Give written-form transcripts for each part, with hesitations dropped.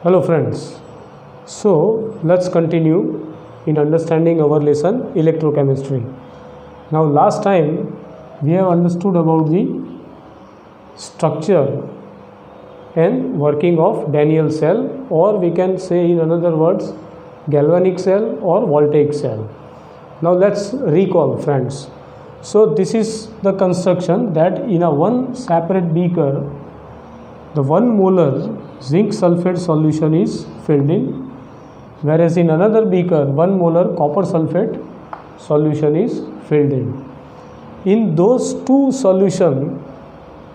Hello friends, so let's continue in understanding our lesson electrochemistry. Now last time we have understood about the structure and working of Daniell cell, or we can say in another words galvanic cell or voltaic cell. Now let's recall friends. So this is the construction that in a one separate beaker the 1 molar zinc sulfate solution is filled in, whereas in another beaker 1 molar copper sulfate solution is filled in. In those two solutions,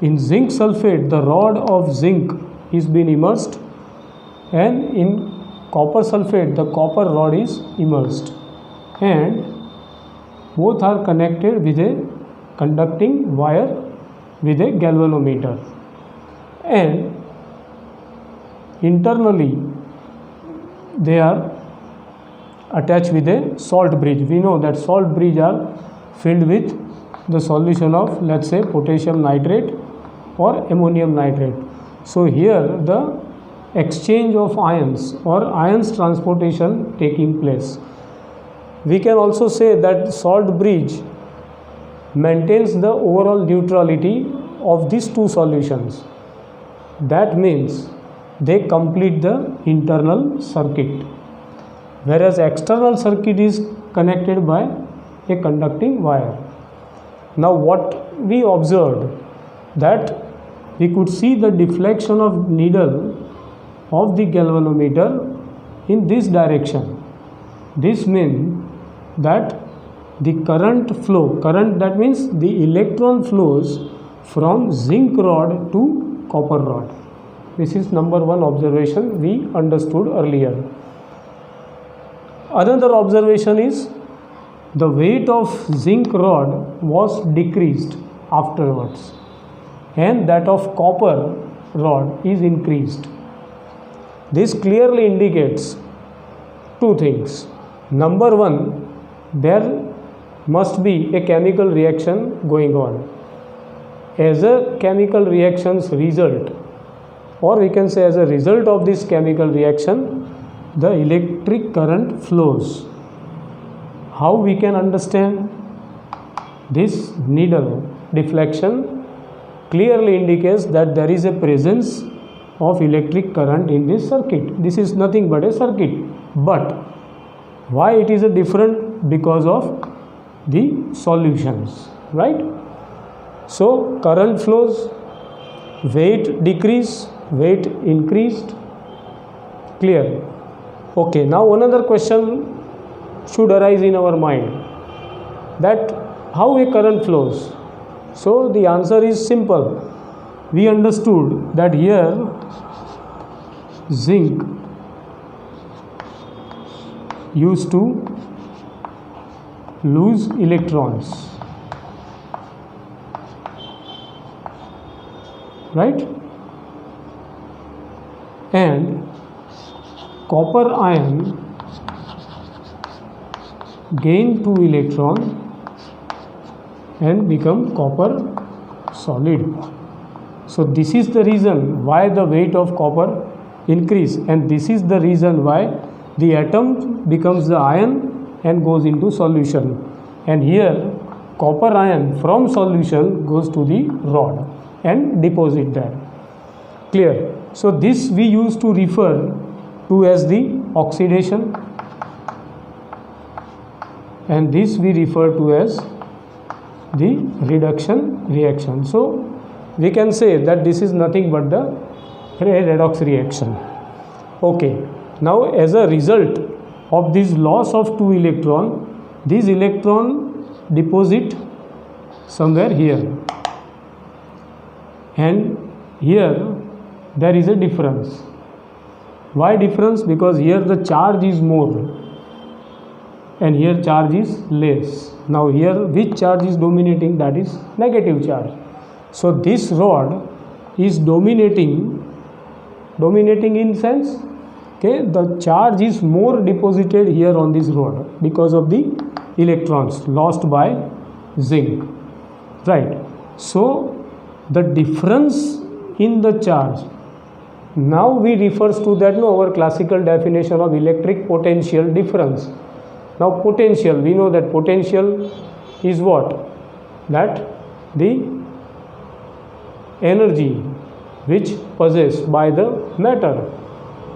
in zinc sulfate the rod of zinc is being immersed, and in copper sulfate the copper rod is immersed, and both are connected with a conducting wire with a galvanometer, and internally they are attached with a salt bridge. We know that salt bridge are filled with the solution of, let's say, potassium nitrate or ammonium nitrate. So here the exchange of ions or ions transportation taking place. We can also say that salt bridge maintains the overall neutrality of these two solutions. That means they complete the internal circuit, whereas external circuit is connected by a conducting wire. Now what we observed, that we could see the deflection of needle of the galvanometer in this direction. This means that the current flow, that means the electron flows from zinc rod to copper rod. This is number one observation we understood earlier. Another observation is the weight of zinc rod was decreased afterwards, and that of copper rod is increased. This clearly indicates two things. Number one, there must be a chemical reaction going on. As a chemical reaction's result, or we can say as a result of this chemical reaction, the electric current flows. How we can understand this? Needle deflection clearly indicates that there is a presence of electric current in this circuit. This is nothing but a circuit. But why it is a different? Because of the solutions, right? So current flows, weight decrease, weight increased. Clear? Okay, now another question should arise in our mind, that how a current flows. So the answer is simple. We understood that here zinc used to lose electrons, right? And copper ion gain 2 electrons and become copper solid. So this is the reason why the weight of copper increase, and this is the reason why the atom becomes the ion and goes into solution. And here copper ion from solution goes to the rod and deposit there. Clear? So this we used to refer to as the oxidation, and this we refer to as the reduction reaction. So we can say that this is nothing but the redox reaction. Okay, now as a result of this loss of 2 electron, these electron deposit somewhere here, and here there is a difference. Why difference? Because here the charge is more and here charge is less. Now here which charge is dominating? That is negative charge. So this rod is dominating in sense, okay, the charge is more deposited here on this rod because of the electrons lost by zinc, right? So the difference in the charge now we refers to that, no, our classical definition of electric potential difference. Now potential, we know that potential is what? That the energy which possessed by the matter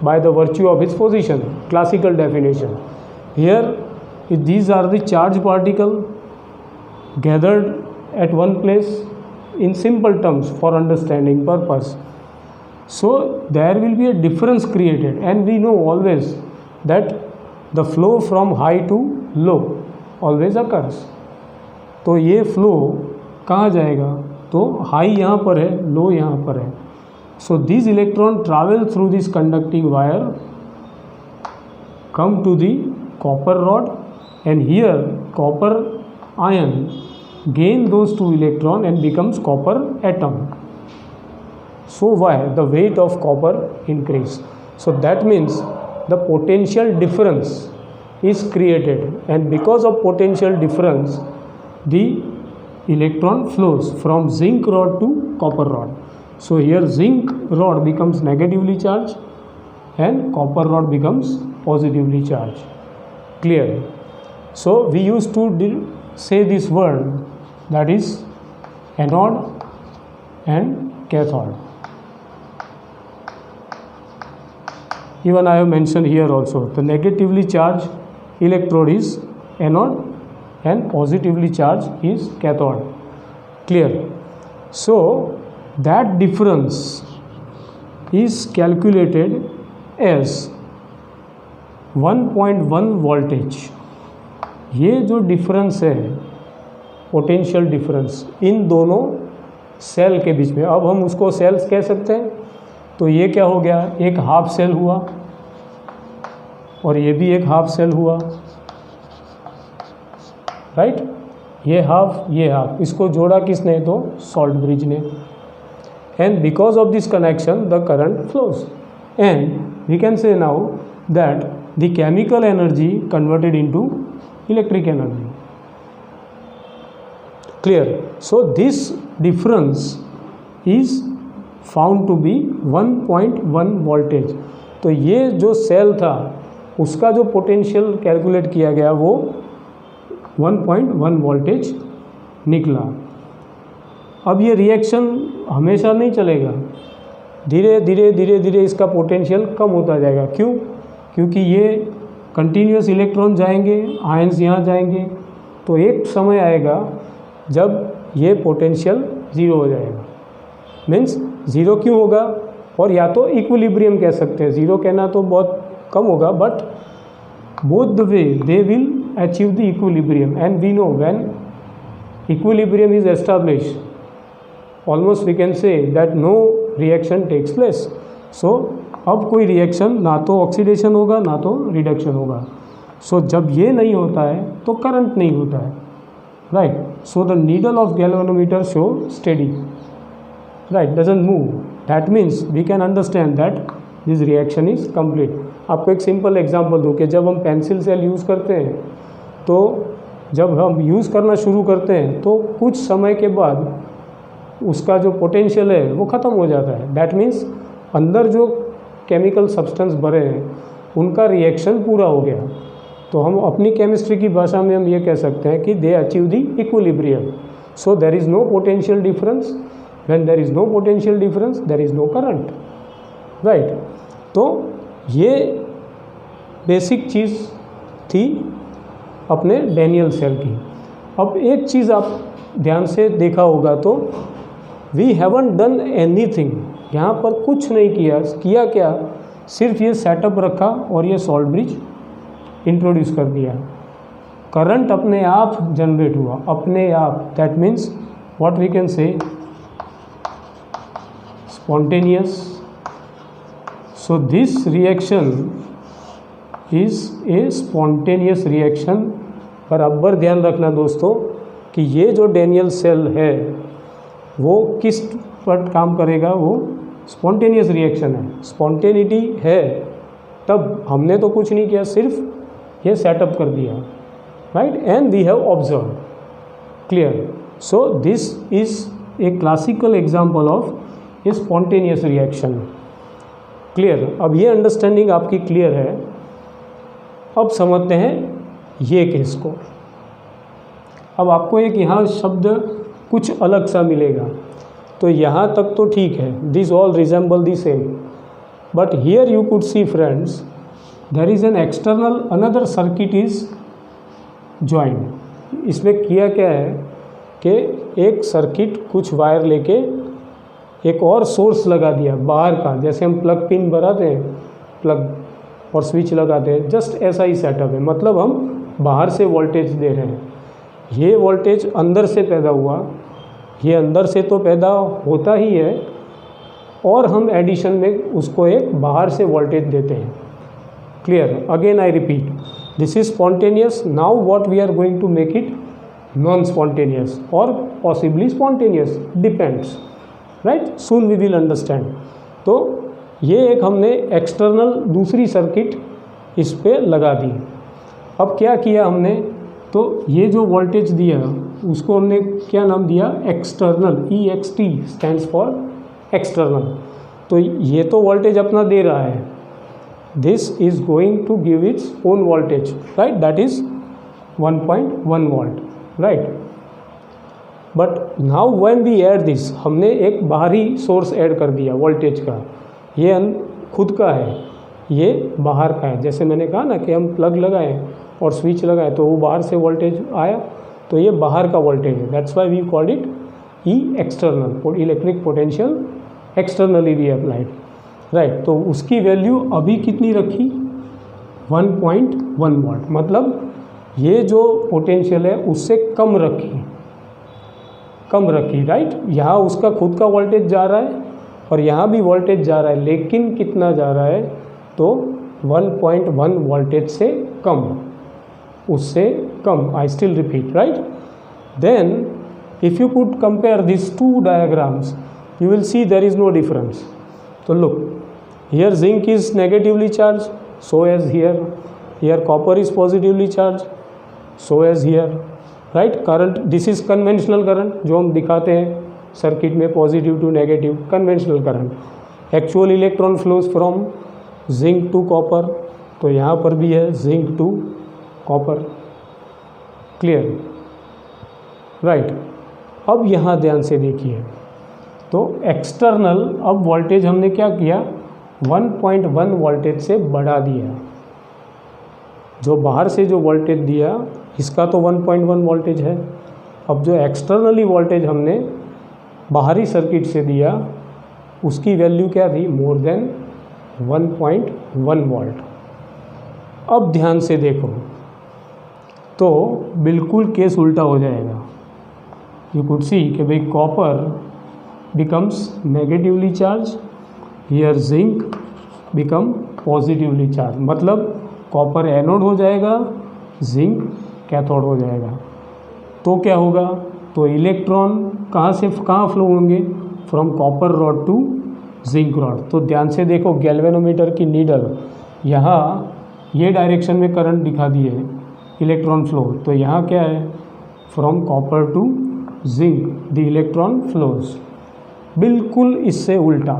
by the virtue of its position, classical definition. Here these are the charged particle gathered at one place in simple terms for understanding purpose. So there will be a difference created, and we know always that the flow from high to low always occurs. तो ये flow कहाँ जाएगा? तो high यहाँ पर है, लो यहाँ पर है. So these electron travel through this conducting wire, come to the copper rod, and here copper ion gain those two electron and becomes copper atom. So why? The weight of copper increase. So that means the potential difference is created, and because of potential difference the electron flows from zinc rod to copper rod. So here zinc rod becomes negatively charged and copper rod becomes positively charged. Clear? So we used to say this word, that is anode and cathode. Even I have mentioned here also, the negatively charged electrode is anode and positively charged is cathode. Clear? So that difference is calculated as 1.1 voltage. ये जो difference है, potential difference in दोनों cell के बीच में, अब हम उसको sales कह सकते हैं. तो ये क्या हो गया? एक हाफ सेल हुआ और ये भी एक हाफ सेल हुआ, राइट? ये हाफ, इसको जोड़ा किसने? तो सॉल्ट ब्रिज ने. And because of this connection the current flows, and we can say now that the chemical energy converted into electric energy. Clear? So this difference is found to be 1.1 voltage. तो ये जो cell था उसका जो potential calculate किया गया वो 1.1 voltage निकला. अब ये रिएक्शन हमेशा नहीं चलेगा, धीरे धीरे इसका पोटेंशियल कम होता जाएगा. क्यों? क्योंकि ये कंटिन्यूस इलेक्ट्रॉन जाएंगे, आयंस यहाँ जाएंगे, तो एक समय आएगा जब ये पोटेंशियल ज़ीरो हो जाएगा. मीन्स ज़ीरो क्यों होगा? और या तो इक्विलिब्रियम कह सकते हैं, ज़ीरो कहना तो बहुत कम होगा, but both the way they will achieve the equilibrium. And we know when equilibrium is established, almost we can say that no reaction takes place. So अब कोई रिएक्शन ना तो ऑक्सीडेशन होगा ना तो रिडक्शन होगा. सो जब ये नहीं होता है तो करंट नहीं होता है, right? So the needle of galvanometer show steady, right, doesn't move. That means we can understand that this reaction is complete. आपको एक सिंपल एग्जांपल दूँ कि जब हम पेंसिल सेल यूज़ करते हैं, तो जब हम यूज़ करना शुरू करते हैं तो कुछ समय के बाद उसका जो पोटेंशियल है वो ख़त्म हो जाता है. दैट मीन्स अंदर जो केमिकल सब्सटेंस भरे हैं उनका रिएक्शन पूरा हो गया. तो हम अपनी केमिस्ट्री की भाषा में हम ये कह सकते हैं कि they achieve the equilibrium. So there is no potential difference. When there is no potential difference there is no current, right? तो ये बेसिक चीज़ थी अपने डैनियल सेल की. अब एक चीज़ आप ध्यान से देखा होगा तो वी हैवंट डन एनीथिंग, यहाँ पर कुछ नहीं किया क्या? सिर्फ ये सेटअप रखा और ये सॉल्ट ब्रिज इंट्रोड्यूस कर दिया. करंट अपने आप जनरेट हुआ, अपने आप. That means what we can say spontaneous. So this reaction is a spontaneous reaction. बराबर ध्यान रखना दोस्तों कि ये जो डैनियल सेल है वो किस पर काम करेगा? वो स्पॉन्टेनियस रिएक्शन है, स्पॉन्टेनिटी है. तब हमने तो कुछ नहीं किया, सिर्फ ये सेटअप कर दिया, right? And we have observe. Clear? So this is a classical example of a spontaneous reaction. Clear? अब ये अंडरस्टैंडिंग आपकी क्लियर है। अब समझते हैं ये केस को। अब आपको एक यहाँ शब्द कुछ अलग सा मिलेगा, तो यहाँ तक तो ठीक है, this all resemble the same, but here you could see friends there is an external another circuit is joined. इसमें किया क्या है कि एक सर्किट कुछ वायर लेके एक और सोर्स लगा दिया बाहर का, जैसे हम प्लग पिन बनाते हैं, प्लग और स्विच लगाते हैं, जस्ट ऐसा ही सेटअप है। मतलब हम बाहर से वोल्टेज दे रहे हैं, ये वोल्टेज अंदर से पैदा हुआ, ये अंदर से तो पैदा होता ही है, और हम एडिशन में उसको एक बाहर से वोल्टेज देते हैं। Clear? Again I repeat, this is spontaneous. Now what we are going to make it non spontaneous और possibly spontaneous, depends, right? Soon we will understand. तो ये एक हमने एक्सटर्नल दूसरी सर्किट इस पे लगा दी। अब क्या किया हमने, तो ये जो वोल्टेज दिया उसको हमने क्या नाम दिया, external, EXT stands for external. तो ये तो वोल्टेज अपना दे रहा है, this is going to give its own voltage, right? That is 1.1 volt, right? But now when we add this, हमने एक बाहरी सोर्स ऐड कर दिया वोल्टेज का, ये खुद का है, ये बाहर का है। जैसे मैंने कहा ना कि हम प्लग लगाएं और स्विच लगाएं तो वो बाहर से वोल्टेज आया, तो ये बाहर का वोल्टेज है। That's why we called it E external, electric potential externally we applied, right? तो उसकी वैल्यू अभी कितनी रखी, 1.1 वोल्ट। मतलब ये जो पोटेंशियल है उससे कम रखी, राइट? यहाँ उसका खुद का वोल्टेज जा रहा है और यहाँ भी वोल्टेज जा रहा है, लेकिन कितना जा रहा है, तो 1.1 वोल्टेज से कम, उससे कम। I still repeat, right? Then if you could compare these two diagrams, you will see there is no difference. So look, here zinc is negatively charged, so as here copper is positively charged, so as here, right? Current, this is conventional current जो हम दिखाते हैं circuit में, positive to negative, conventional current. Actual electron flows from zinc to copper, तो यहाँ पर भी है zinc to copper, clear, right? अब यहाँ ध्यान से देखिए, तो एक्सटर्नल, अब वोल्टेज हमने क्या किया, 1.1 वोल्टेज से बढ़ा दिया। जो बाहर से जो वोल्टेज दिया इसका तो 1.1 वोल्टेज है। अब जो एक्सटर्नली वोल्टेज हमने बाहरी सर्किट से दिया उसकी वैल्यू क्या थी, मोर देन 1.1 वोल्ट। अब ध्यान से देखो तो बिल्कुल केस उल्टा हो जाएगा। यू कुड सी कि भाई copper becomes negatively charge, here zinc become positively charge, मतलब कॉपर एनोड हो जाएगा, जिंक कैथोड हो जाएगा। तो क्या होगा, तो इलेक्ट्रॉन कहाँ से कहाँ फ्लो होंगे, from copper rod to zinc rod. तो ध्यान से देखो, गैल्वेनोमीटर की नीडल यहाँ ये डायरेक्शन में करंट दिखा दिए इलेक्ट्रॉन फ्लो, तो यहाँ क्या है, from copper to zinc the electron flows, बिल्कुल इससे उल्टा।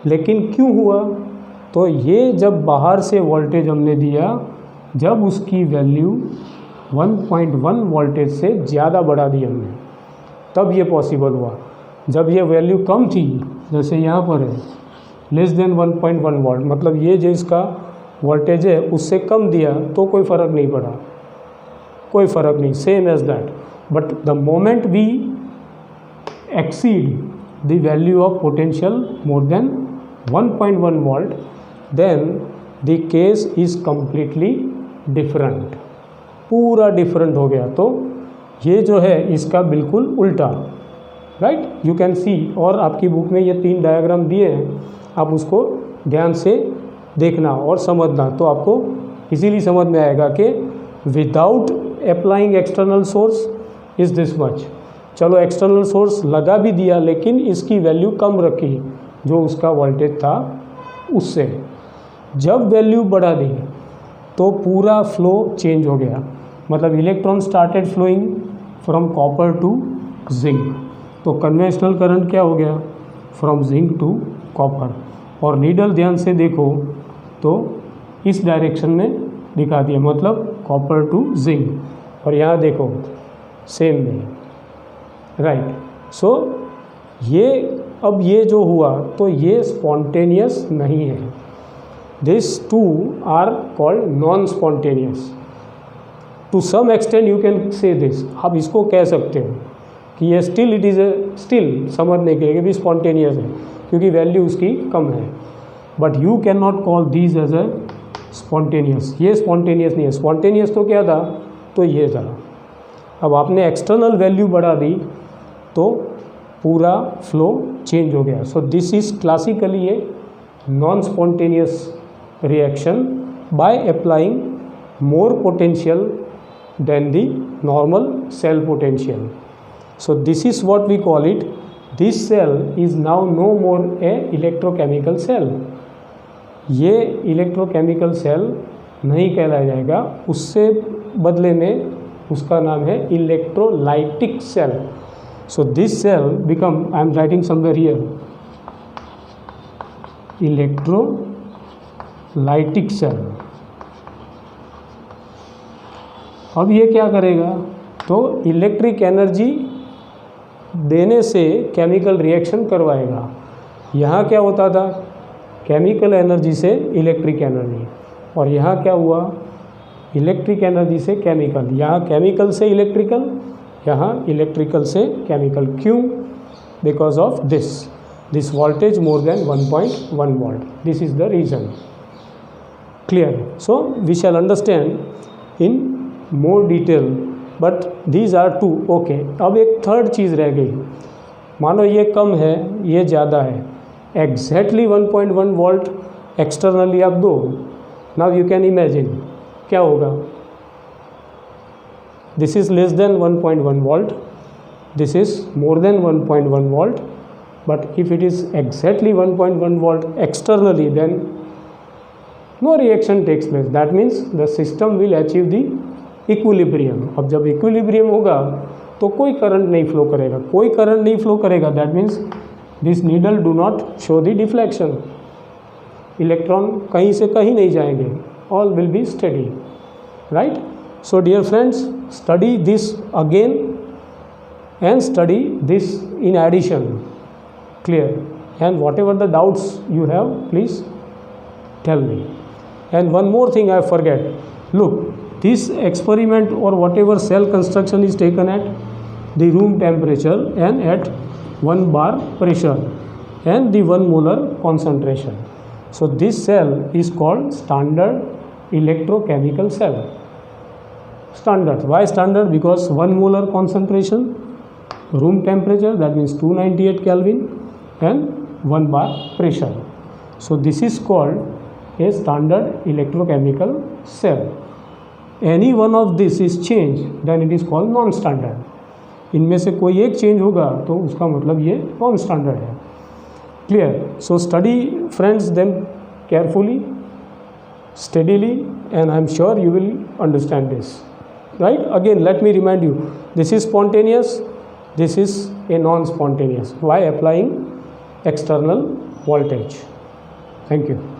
लेकिन क्यों हुआ, तो ये जब बाहर से वोल्टेज हमने दिया, जब उसकी वैल्यू 1.1 वोल्टेज से ज़्यादा बढ़ा दी हमने, तब ये पॉसिबल हुआ। जब ये वैल्यू कम थी, जैसे यहाँ पर है लेस देन 1.1 वोल्ट, मतलब ये जो इसका वोल्टेज है उससे कम दिया तो कोई फ़र्क नहीं पड़ा, कोई फ़र्क नहीं, same as that. But the moment we exceed the value of potential more than 1.1 volt, then the case is completely different, पूरा डिफरेंट हो गया। तो ये जो है इसका बिल्कुल उल्टा, राइट? यू कैन सी, और आपकी बुक में ये 3 डायग्राम दिए हैं, आप उसको ध्यान से देखना और समझना, तो आपको इजीली समझ में आएगा कि without applying external source is this much. चलो एक्सटर्नल सोर्स लगा भी दिया, लेकिन इसकी वैल्यू कम रखी जो उसका वोल्टेज था उससे। जब वैल्यू बढ़ा दी तो पूरा फ्लो चेंज हो गया, मतलब electron started flowing from copper to zinc. तो कन्वेंशनल करंट क्या हो गया, फ्रॉम जिंक टू कॉपर। और नीडल ध्यान से देखो तो इस डायरेक्शन में दिखा दिया, मतलब कॉपर टू जिंक, और यहाँ देखो सेम में, राइट। सो ये अब ये जो हुआ तो ये स्पॉन्टेनियस नहीं है, this two are called non spontaneous. To some extent you can say this, आप इसको कह सकते हो कि ये स्टिल इट इज़ स्टिल समझने के लिए भी स्पॉन्टेनियस है क्योंकि वैल्यू उसकी कम है, but you can not call these as a spontaneous. ये स्पॉन्टेनियस नहीं है, स्पॉन्टेनियस तो क्या था, तो ये था। अब आपने एक्सटर्नल वैल्यू बढ़ा दी तो पूरा फ्लो चेंज हो गया। सो this is classically a non spontaneous reaction by applying more potential than the normal cell potential. So this is what we call it. This cell is now no more a electrochemical cell. ये electrochemical cell नहीं कहलाया जाएगा, उससे बदले में उसका नाम है electrolytic cell. So this cell become, I am writing somewhere here, electrolytic cell. अब ये क्या करेगा, तो इलेक्ट्रिक एनर्जी देने से केमिकल रिएक्शन करवाएगा. यहाँ क्या होता था, केमिकल एनर्जी से इलेक्ट्रिक एनर्जी, और यहाँ क्या हुआ, इलेक्ट्रिक एनर्जी से केमिकल. यहाँ केमिकल से इलेक्ट्रिकल, यहाँ इलेक्ट्रिकल से केमिकल. क्यों? Because of this voltage more than 1.1 volt. This is the reason. Clear? So we shall understand in more detail, but these are two. Okay, अब एक third चीज़ रह गई. मानो ये कम है, ये ज़्यादा है, एग्जैक्टली 1.1 वोल्ट एक्सटर्नली आप दो. नाउ यू कैन इमेजिन क्या होगा. This is less than 1.1 volt, this is more than 1.1 volt, but if it is exactly 1.1 volt externally, then no reaction takes place. That means the system will achieve the equilibrium. अब जब equilibrium होगा तो कोई current नहीं flow करेगा, कोई current नहीं flow करेगा. That means this needle do not show the deflection. Electron कहीं से कहीं नहीं जाएंगे, all will be study, right. So dear friends, study this again and study this in addition. Clear? And whatever the doubts you have, please tell me. And one more thing I forget. Look, this experiment or whatever cell construction is taken at the room temperature and at 1 bar pressure and the 1 molar concentration. So this cell is called standard electrochemical cell. Standard. Why standard? Because 1 molar concentration, room temperature, that means 298 Kelvin, and 1 bar pressure. So this is called a standard electrochemical cell. Any one of this is changed, then it is called non-standard. इनमें से कोई एक change होगा तो उसका मतलब ये non standard है. Clear? So study friends them carefully, steadily, and I am sure you will understand this, right? Again, let me remind you, this is spontaneous, this is a non-spontaneous. Why? Applying external voltage. Thank you.